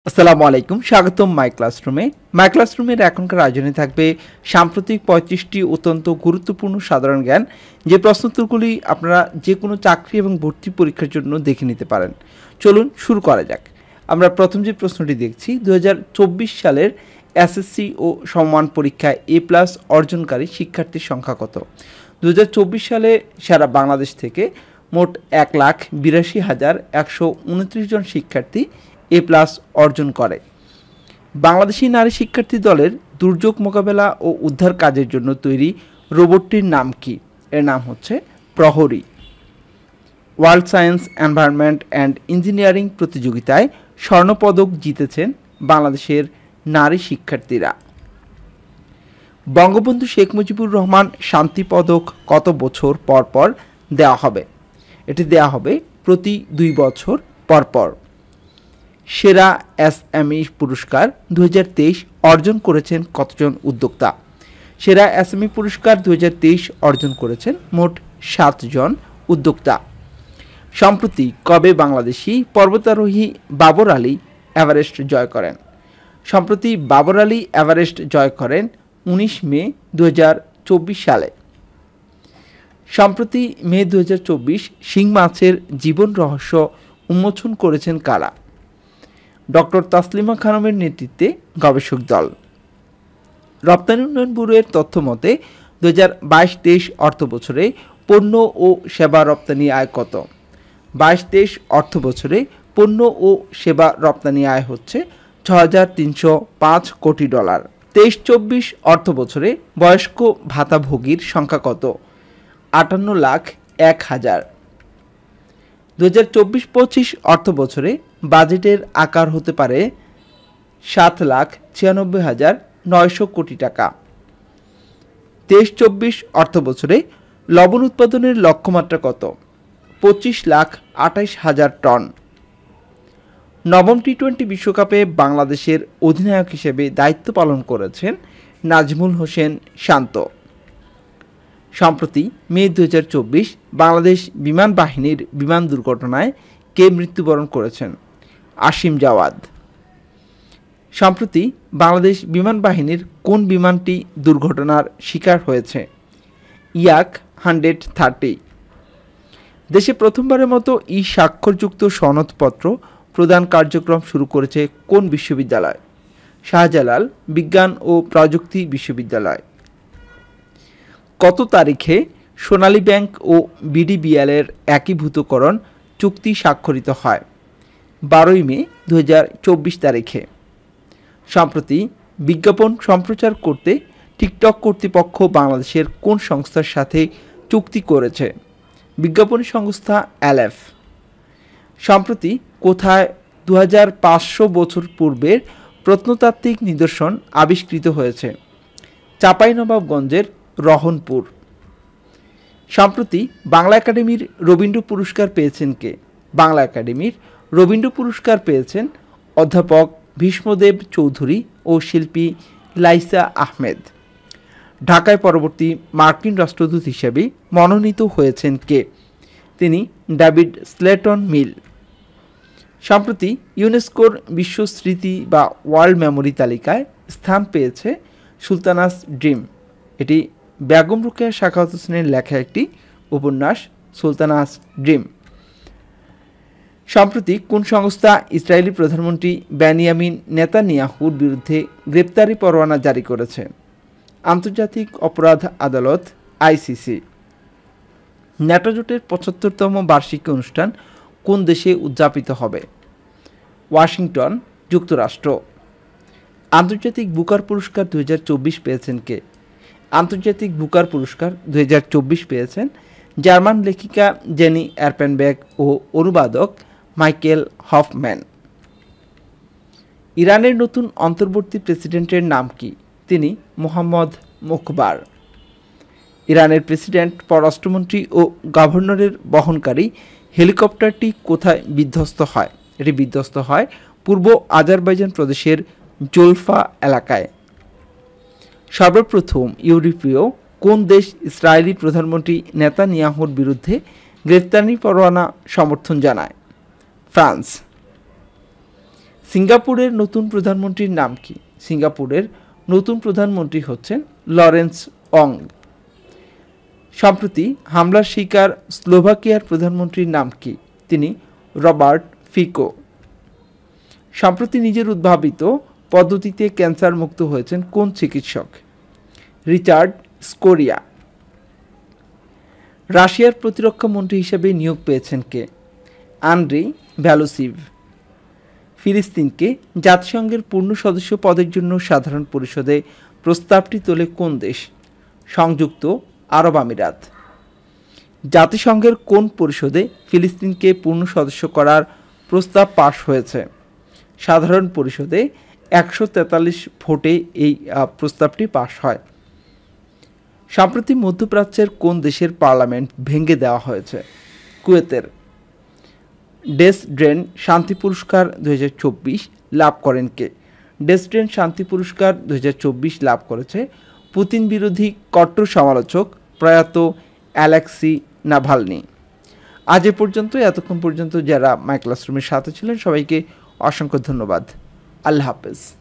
আসসালামু আলাইকুম, স্বাগতম মাই ক্লাসরুমের এখনকার আয়োজনে থাকবে সাম্প্রতিক 35টি অত্যন্ত গুরুত্বপূর্ণ সাধারণ জ্ঞান, যে প্রশ্নোত্তরগুলি আপনারা যে কোনো চাকরি এবং ভর্তি পরীক্ষার জন্য দেখে নিতে পারেন। চলুন শুরু করা যাক। আমরা প্রথম যে প্রশ্নটি দেখছি, 2024 সালের এসএসসি ও সমমান পরীক্ষায় A+ অর্জনকারী শিক্ষার্থীর সংখ্যা কত? 2024 সালে সারা বাংলাদেশ থেকে মোট 1,82,129 জন শিক্ষার্থী A+ অর্জন করে। বাংলাদেশি নারী শিক্ষার্থী দলের দুর্যোগ মোকাবেলা ও উদ্ধার কাজের জন্য তৈরি রোবটটির নাম কি? এর নাম হচ্ছে প্রহরী। World science, environment and engineering প্রতিযোগিতায় স্বর্ণপদক জিতেছেন বাংলাদেশের নারী শিক্ষার্থীরা। বঙ্গবন্ধু শেখ মুজিবুর রহমান শান্তি পদক কত বছর পর পর দেওয়া হবে? এটি দেওয়া হবে প্রতি 2 বছর পর পর। সেরা এসএমই পুরস্কার 2023 অর্জন করেছেন কতজন উদ্যোক্তা? সেরা এসএমই পুরস্কার 2023 অর্জন করেছেন মোট 7 জন উদ্যোক্তা। সম্প্রতি কবে বাংলাদেশি পর্বতারোহী বাবর আলী এভারেস্ট জয় করেন? সম্প্রতি বাবর আলী এভারেস্ট জয় করেন 19 মে 2024 সালে। সম্প্রতি মে 2024 শিং মাছের জীবন রহস্য উন্মোচন করেছেন কারা? ডক্টর তাসলিমা খানমের নেতৃত্বে গবেষক দল। রপ্তানি উন্নয়ন ব্যুরোর তথ্য মতে 2022-23 অর্থ বছরে পণ্য ও সেবা রপ্তানি আয় কত? 22-23 অর্থ বছরে পণ্য ও সেবা রপ্তানি আয় হচ্ছে $6,305 কোটি। 23-24 অর্থ বছরে বয়স্ক ভাতাভোগীর সংখ্যা কত? 58,01,000। 2024-25 অর্থ বছরে বাজেটের আকার হতে পারে 7,96,900 কোটি টাকা। 23-24 অর্থ বছরে লবণ উৎপাদনের লক্ষ্যমাত্রা কত? 25,28,000 টন। নবম টি-20 বিশ্বকাপে বাংলাদেশের অধিনায়ক হিসেবে দায়িত্ব পালন করেছেন নাজমুল হোসেন শান্ত। সম্প্রতি মে 2024 বাংলাদেশ বিমান বাহিনীর বিমান দুর্ঘটনায় কে মৃত্যুবরণ করেছেন? আসিম জাওয়াদ। সম্প্রতি বাংলাদেশ বিমান বাহিনীর কোন বিমানটি দুর্ঘটনার শিকার হয়েছে? ইয়াক 130। দেশে প্রথমবারের মতো স্বাক্ষরযুক্ত সনদপত্র প্রদান কার্যক্রম শুরু করেছে কোন বিশ্ববিদ্যালয়? শাহজালাল বিজ্ঞান ও প্রযুক্তি বিশ্ববিদ্যালয়। কত তারিখে সোনালী ব্যাংক ও বিডিবিএল-এর একীভূতকরণ চুক্তি স্বাক্ষরিত হয়? 12 মে 2024 তারিখে। সম্প্রতি বিজ্ঞাপন সম্প্রচার করতে টিকটক কর্তৃপক্ষ বাংলাদেশের কোন সংস্থার সাথে চুক্তি করেছে? বিজ্ঞাপনী সংস্থা এলএফ। সম্প্রতি কোথায় 2500 বছর পূর্বের প্রত্নতাত্ত্বিক নিদর্শন আবিষ্কৃত হয়েছে? চাঁপাইনবাবগঞ্জের রহনপুর। সম্প্রতি বাংলা একাডেমির রবীন্দ্র পুরস্কার পেয়েছেন কে? বাংলা একাডেমির রবীন্দ্র পুরস্কার পেয়েছেন অধ্যাপক ভীষ্মদেব চৌধুরী ও শিল্পী লাইসা আহমেদ। ঢাকায় পরবর্তী মার্কিন রাষ্ট্রদূত হিসেবে মনোনীত হয়েছেন কে? তিনি ডেভিড স্লেটন মিল। সম্প্রতি ইউনেস্কোর বিশ্ব স্মৃতি বা ওয়ার্ল্ড মেমোরি তালিকায় স্থান পেয়েছে সুলতানাস ড্রিম। এটি বেগম রোকেয়া সাখাওয়াত হোসেনের লেখা একটি উপন্যাস, সুলতানাস ড্রিম। সম্প্রতি কোন সংস্থা ইসরায়েলি প্রধানমন্ত্রী বেনিয়ামিন নেতানিয়াহুর বিরুদ্ধে গ্রেপ্তারি পরোয়ানা জারি করেছে? আন্তর্জাতিক অপরাধ আদালত আইসিসি। ন্যাটো জোটের 75তম বার্ষিকী অনুষ্ঠান কোন দেশে উদযাপিত হবে? ওয়াশিংটন, যুক্তরাষ্ট্র। আন্তর্জাতিক বুকার পুরস্কার 2024 পেয়েছেন কে? আন্তর্জাতিক বুকার পুরস্কার 2024 পেয়েছেন জার্মান লেখিকা জেনি এরপেনবেক ও অনুবাদক মাইকেল হফম্যান। ইরানের নতুন অন্তর্বর্তী প্রেসিডেন্টের নাম কি? তিনি মোহাম্মদ মোখবার। ইরানের প্রেসিডেন্ট, পররাষ্ট্রমন্ত্রী ও গভর্নরের বহনকারী হেলিকপ্টারটি কোথায় বিধ্বস্ত হয়? এটি বিধ্বস্ত হয় পূর্ব আজারবাইজান প্রদেশের জোলফা এলাকায়। সর্বপ্রথম ইউরোপীয় কোন দেশ ইসরায়েলি প্রধানমন্ত্রী নেতানিয়াহুর বিরুদ্ধে গ্রেফতারি পরোয়ানা সমর্থন জানায়? ফ্রান্স। সিঙ্গাপুরের নতুন প্রধানমন্ত্রীর নাম কি? সিঙ্গাপুরের নতুন প্রধানমন্ত্রী হচ্ছেন লরেন্স অং। সম্প্রতি হামলার শিকার স্লোভাকিয়ার প্রধানমন্ত্রীর নাম কি? তিনি রবার্ট ফিকো। সম্প্রতি নিজের উদ্ভাবিত পদ্ধতিতে ক্যান্সার মুক্ত হয়েছেন কোন চিকিৎসক? রিচার্ড স্কোরিয়া। রাশিয়ার প্রতিরক্ষা মন্ত্রী হিসেবে নিয়োগ পেয়েছেন কে? আন্দ্রেই ভ্যালোসিভ। ফিলিস্তিনকে জাতিসংঘের পূর্ণ সদস্য পদের জন্য সাধারণ পরিষদে প্রস্তাবটি তোলে কোন দেশ? সংযুক্ত আরব আমিরাত। জাতিসংঘের কোন পরিষদে ফিলিস্তিনকে পূর্ণ সদস্য করার প্রস্তাব পাশ হয়েছে? সাধারণ পরিষদে 143 ভোটে এই প্রস্তাবটি পাশ হয়। সম্প্রতি মধ্যপ্রাচ্যের কোন দেশের পার্লামেন্ট ভেঙে দেওয়া হয়েছে? কুয়েতের। ডেসড্রেন শান্তি পুরস্কার 2024 লাভ করেন কে? ডেসড্রেন শান্তি পুরস্কার 2024 লাভ করেছে পুতিন বিরোধী কট্টর সমালোচক প্রয়াত অ্যালেক্সি নাভালনি। আজ এ পর্যন্ত, এতক্ষণ পর্যন্ত যারা মাই ক্লাসরুমের সাথে ছিলেন সবাইকে অসংখ্য ধন্যবাদ। আল্লাহ হাফেজ।